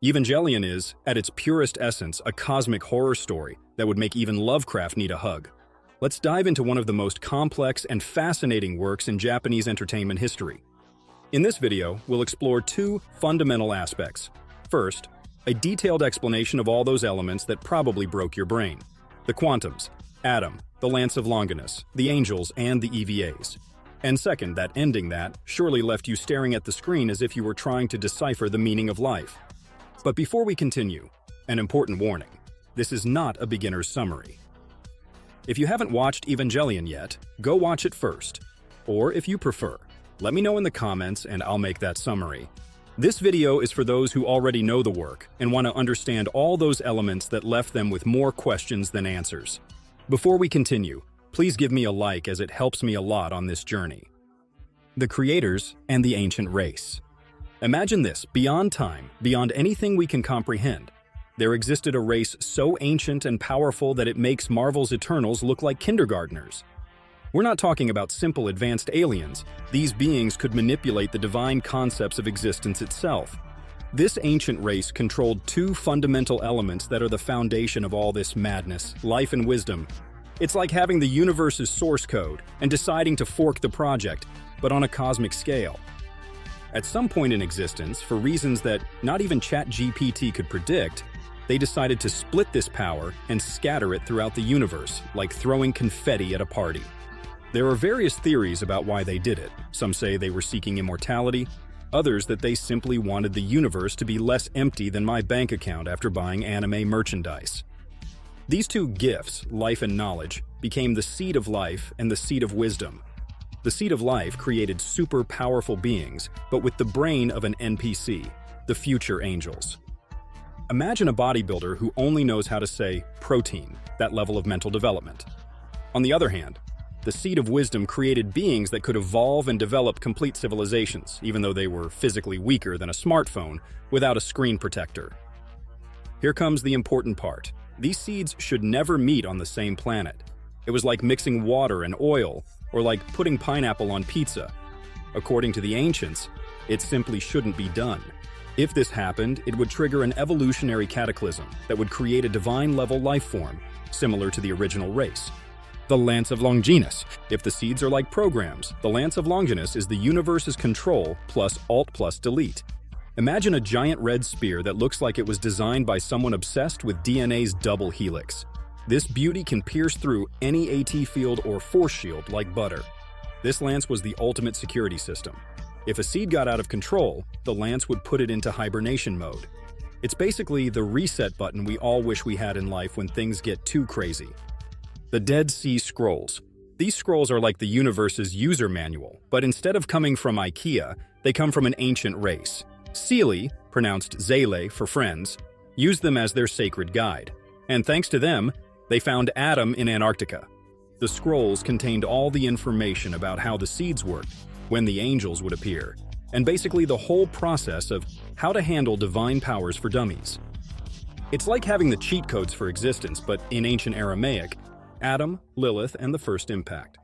Evangelion is, at its purest essence, a cosmic horror story that would make even Lovecraft need a hug. Let's dive into one of the most complex and fascinating works in Japanese entertainment history. In this video, we'll explore two fundamental aspects. First, a detailed explanation of all those elements that probably broke your brain. The quantums, Atom, the Lance of Longinus, the angels, and the EVAs. And second, that ending that surely left you staring at the screen as if you were trying to decipher the meaning of life. But before we continue, an important warning. This is not a beginner's summary. If you haven't watched Evangelion yet, go watch it first. Or if you prefer, let me know in the comments and I'll make that summary. This video is for those who already know the work and want to understand all those elements that left them with more questions than answers. Before we continue, please give me a like as it helps me a lot on this journey. The creators and the ancient race. Imagine this, beyond time, beyond anything we can comprehend. There existed a race so ancient and powerful that it makes Marvel's Eternals look like kindergartners. We're not talking about simple advanced aliens. These beings could manipulate the divine concepts of existence itself. This ancient race controlled two fundamental elements that are the foundation of all this madness, life and wisdom. It's like having the universe's source code and deciding to fork the project, but on a cosmic scale. At some point in existence, for reasons that not even ChatGPT could predict, they decided to split this power and scatter it throughout the universe, like throwing confetti at a party. There are various theories about why they did it. Some say they were seeking immortality, others that they simply wanted the universe to be less empty than my bank account after buying anime merchandise. These two gifts, life and knowledge, became the seed of life and the seed of wisdom. The seed of life created super powerful beings, but with the brain of an NPC, the future angels. Imagine a bodybuilder who only knows how to say protein, that level of mental development. On the other hand, the seed of wisdom created beings that could evolve and develop complete civilizations, even though they were physically weaker than a smartphone without a screen protector. Here comes the important part. These seeds should never meet on the same planet. It was like mixing water and oil, or like putting pineapple on pizza. According to the ancients, it simply shouldn't be done. If this happened, it would trigger an evolutionary cataclysm that would create a divine-level life form, similar to the original race. The Lance of Longinus. If the seeds are like programs, the Lance of Longinus is the universe's control plus Alt plus Delete. Imagine a giant red spear that looks like it was designed by someone obsessed with DNA's double helix. This beauty can pierce through any AT field or force shield like butter. This lance was the ultimate security system. If a seed got out of control, the lance would put it into hibernation mode. It's basically the reset button we all wish we had in life when things get too crazy. The Dead Sea Scrolls. These scrolls are like the universe's user manual, but instead of coming from IKEA, they come from an ancient race. Seelie, pronounced Zele for friends, used them as their sacred guide. And thanks to them, they found Atom in Antarctica. The scrolls contained all the information about how the seeds worked, when the angels would appear, and basically the whole process of how to handle divine powers for dummies. It's like having the cheat codes for existence, but in ancient Aramaic, Adam, Lilith, and the First Impact.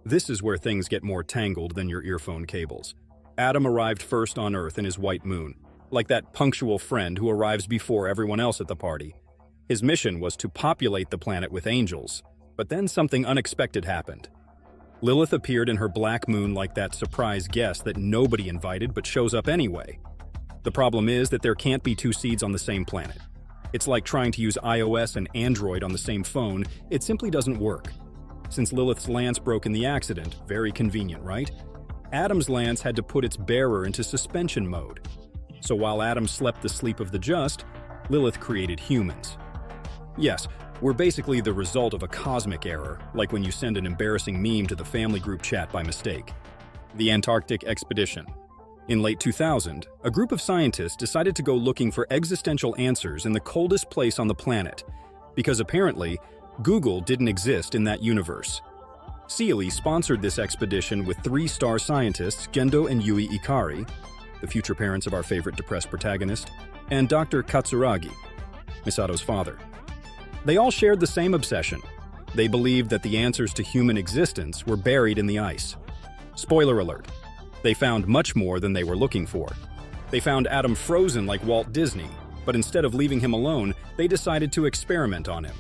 This is where things get more tangled than your earphone cables. Adam arrived first on Earth in his white moon, like that punctual friend who arrives before everyone else at the party. His mission was to populate the planet with angels, but then something unexpected happened. Lilith appeared in her black moon like that surprise guest that nobody invited but shows up anyway. The problem is that there can't be two seeds on the same planet. It's like trying to use iOS and Android on the same phone. It simply doesn't work. Since Lilith's lance broke in the accident, very convenient, right? Adam's lance had to put its bearer into suspension mode. So while Adam slept the sleep of the just, Lilith created humans. Yes, we're basically the result of a cosmic error, like when you send an embarrassing meme to the family group chat by mistake. The Antarctic expedition. In late 2000, a group of scientists decided to go looking for existential answers in the coldest place on the planet, because apparently, Google didn't exist in that universe. Seelie sponsored this expedition with three-star scientists Gendo and Yui Ikari, the future parents of our favorite depressed protagonist, and Dr. Katsuragi, Misato's father. They all shared the same obsession. They believed that the answers to human existence were buried in the ice. Spoiler alert, they found much more than they were looking for. They found Adam frozen like Walt Disney, but instead of leaving him alone, they decided to experiment on him.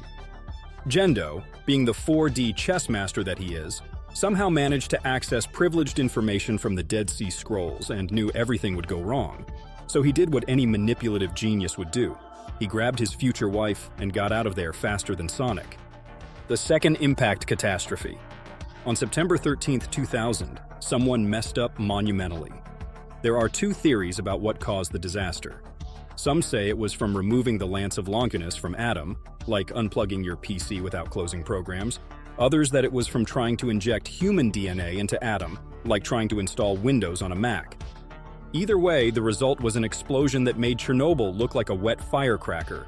Gendo, being the 4D chess master that he is, somehow managed to access privileged information from the Dead Sea Scrolls and knew everything would go wrong. So he did what any manipulative genius would do. He grabbed his future wife and got out of there faster than Sonic. The second impact catastrophe. On September 13, 2000, someone messed up monumentally. There are two theories about what caused the disaster. Some say it was from removing the Lance of Longinus from Atom, like unplugging your PC without closing programs. Others that it was from trying to inject human DNA into Atom, like trying to install Windows on a Mac. Either way, the result was an explosion that made Chernobyl look like a wet firecracker.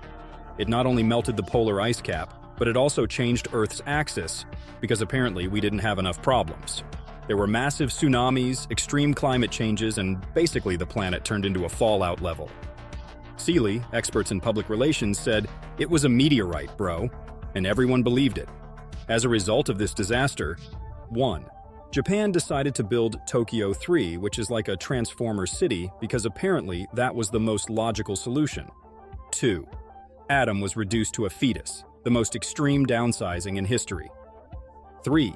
It not only melted the polar ice cap, but it also changed Earth's axis, because apparently we didn't have enough problems. There were massive tsunamis, extreme climate changes, and basically the planet turned into a fallout level. Seeley, experts in public relations, said, "It was a meteorite, bro," and everyone believed it. As a result of this disaster, 1. Japan decided to build Tokyo 3, which is like a transformer city, because apparently that was the most logical solution. 2. Atom was reduced to a fetus, the most extreme downsizing in history. 3.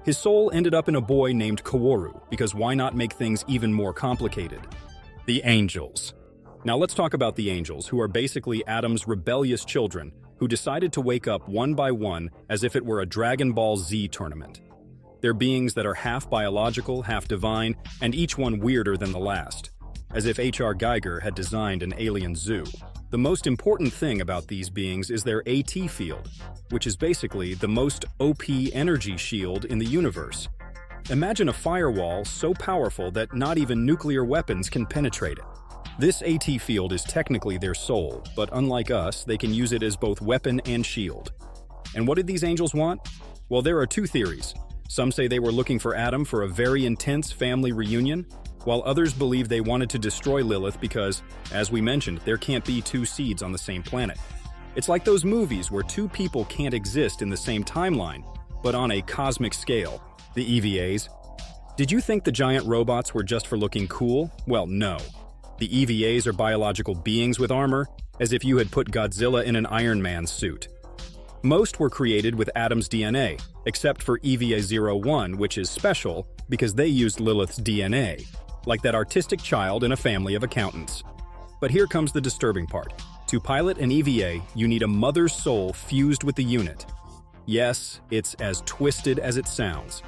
His soul ended up in a boy named Kaworu, because why not make things even more complicated? The Angels. Now let's talk about the Angels, who are basically Atom's rebellious children, who decided to wake up one by one as if it were a Dragon Ball Z tournament. They're beings that are half biological, half divine, and each one weirder than the last, as if H.R. Geiger had designed an alien zoo. The most important thing about these beings is their AT field, which is basically the most OP energy shield in the universe. Imagine a firewall so powerful that not even nuclear weapons can penetrate it. This AT field is technically their soul, but unlike us, they can use it as both weapon and shield. And what did these angels want? Well, there are two theories. Some say they were looking for Atom for a very intense family reunion, while others believe they wanted to destroy Lilith because, as we mentioned, there can't be two seeds on the same planet. It's like those movies where two people can't exist in the same timeline, but on a cosmic scale, the EVAs. Did you think the giant robots were just for looking cool? Well, no. The EVAs are biological beings with armor, as if you had put Godzilla in an Iron Man suit. Most were created with Atom's DNA, except for EVA-01, which is special because they used Lilith's DNA, like that artistic child in a family of accountants. But here comes the disturbing part. To pilot an EVA, you need a mother's soul fused with the unit. Yes, it's as twisted as it sounds.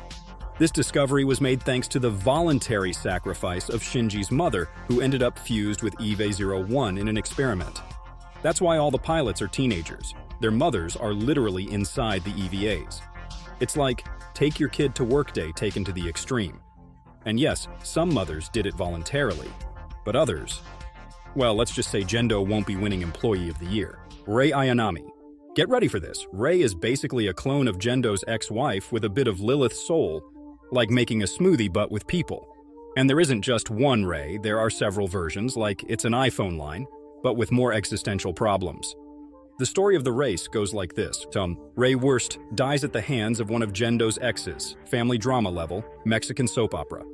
This discovery was made thanks to the voluntary sacrifice of Shinji's mother, who ended up fused with EVA-01 in an experiment. That's why all the pilots are teenagers. Their mothers are literally inside the EVAs. It's like, take your kid to work day taken to the extreme. And yes, some mothers did it voluntarily, but others... Well, let's just say Gendo won't be winning Employee of the Year. Rei Ayanami. Get ready for this. Rei is basically a clone of Gendo's ex-wife with a bit of Lilith's soul, like making a smoothie but with people. And there isn't just one Rei, there are several versions, like it's an iPhone line, but with more existential problems. The story of the race goes like this. Rei Wurst dies at the hands of one of Gendo's exes, family drama level, Mexican soap opera.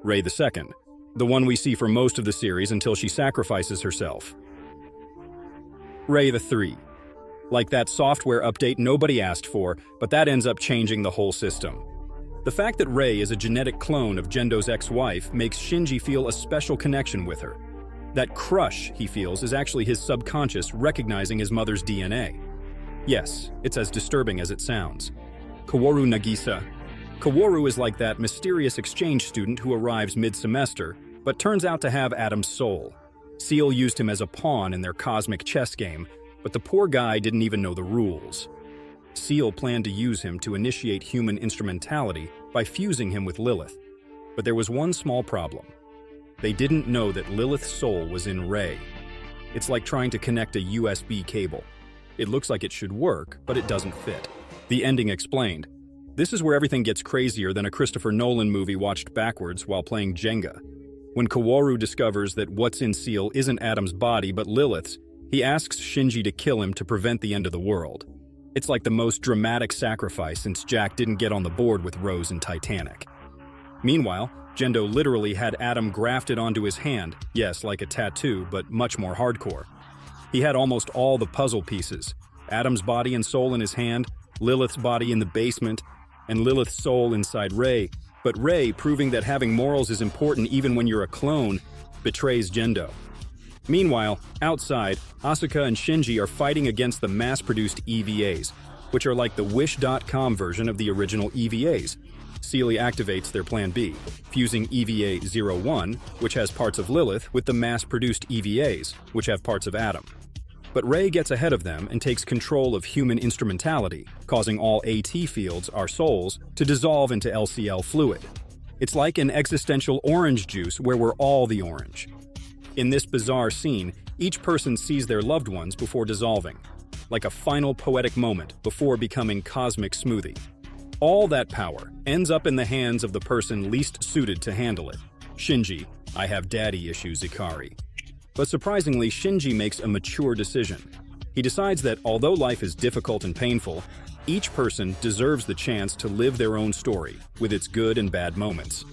Rei II, the one we see for most of the series until she sacrifices herself. Rei III, like that software update nobody asked for, but that ends up changing the whole system. The fact that Rei is a genetic clone of Gendo's ex-wife makes Shinji feel a special connection with her. That crush he feels is actually his subconscious recognizing his mother's DNA. Yes, it's as disturbing as it sounds. Kaworu Nagisa. Kaworu is like that mysterious exchange student who arrives mid-semester, but turns out to have Atom's soul. Seal used him as a pawn in their cosmic chess game, but the poor guy didn't even know the rules. Seal planned to use him to initiate human instrumentality by fusing him with Lilith. But there was one small problem. They didn't know that Lilith's soul was in Rei. It's like trying to connect a USB cable. It looks like it should work, but it doesn't fit. The ending explained. This is where everything gets crazier than a Christopher Nolan movie watched backwards while playing Jenga. When Kaworu discovers that what's in Seal isn't Atom's body but Lilith's, he asks Shinji to kill him to prevent the end of the world. It's like the most dramatic sacrifice since Jack didn't get on the board with Rose in Titanic. Meanwhile, Gendo literally had Atom grafted onto his hand, yes, like a tattoo, but much more hardcore. He had almost all the puzzle pieces: Adam's body and soul in his hand, Lilith's body in the basement, and Lilith's soul inside Rey. But Rey, proving that having morals is important even when you're a clone, betrays Gendo. Meanwhile, outside, Asuka and Shinji are fighting against the mass-produced EVAs, which are like the Wish.com version of the original EVAs. Celie activates their Plan B, fusing EVA-01, which has parts of Lilith, with the mass-produced EVAs, which have parts of Adam. But Rey gets ahead of them and takes control of human instrumentality, causing all AT fields, our souls, to dissolve into LCL fluid. It's like an existential orange juice where we're all the orange. In this bizarre scene, each person sees their loved ones before dissolving, like a final poetic moment before becoming cosmic smoothie. All that power ends up in the hands of the person least suited to handle it. Shinji, I have daddy issues, Ikari. But surprisingly, Shinji makes a mature decision. He decides that although life is difficult and painful, each person deserves the chance to live their own story, with its good and bad moments.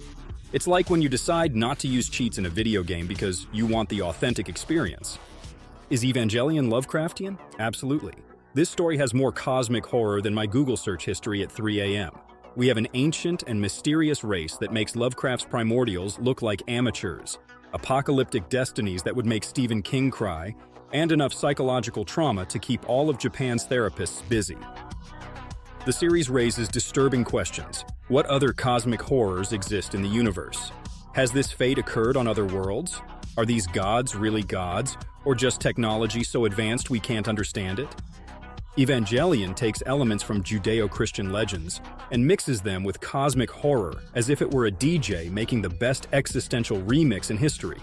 It's like when you decide not to use cheats in a video game because you want the authentic experience. Is Evangelion Lovecraftian? Absolutely. This story has more cosmic horror than my Google search history at 3 a.m. We have an ancient and mysterious race that makes Lovecraft's primordials look like amateurs, apocalyptic destinies that would make Stephen King cry, and enough psychological trauma to keep all of Japan's therapists busy. The series raises disturbing questions. What other cosmic horrors exist in the universe? Has this fate occurred on other worlds? Are these gods really gods, or just technology so advanced we can't understand it? Evangelion takes elements from Judeo-Christian legends and mixes them with cosmic horror as if it were a DJ making the best existential remix in history.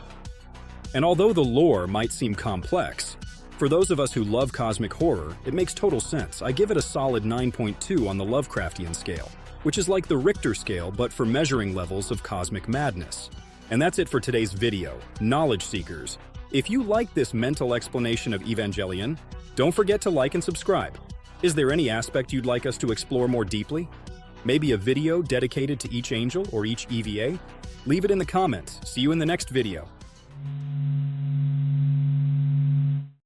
And although the lore might seem complex, for those of us who love cosmic horror, it makes total sense. I give it a solid 9.2 on the Lovecraftian scale, which is like the Richter scale but for measuring levels of cosmic madness. And that's it for today's video, Knowledge Seekers. If you like this mental explanation of Evangelion, don't forget to like and subscribe. Is there any aspect you'd like us to explore more deeply? Maybe a video dedicated to each angel or each EVA? Leave it in the comments. See you in the next video.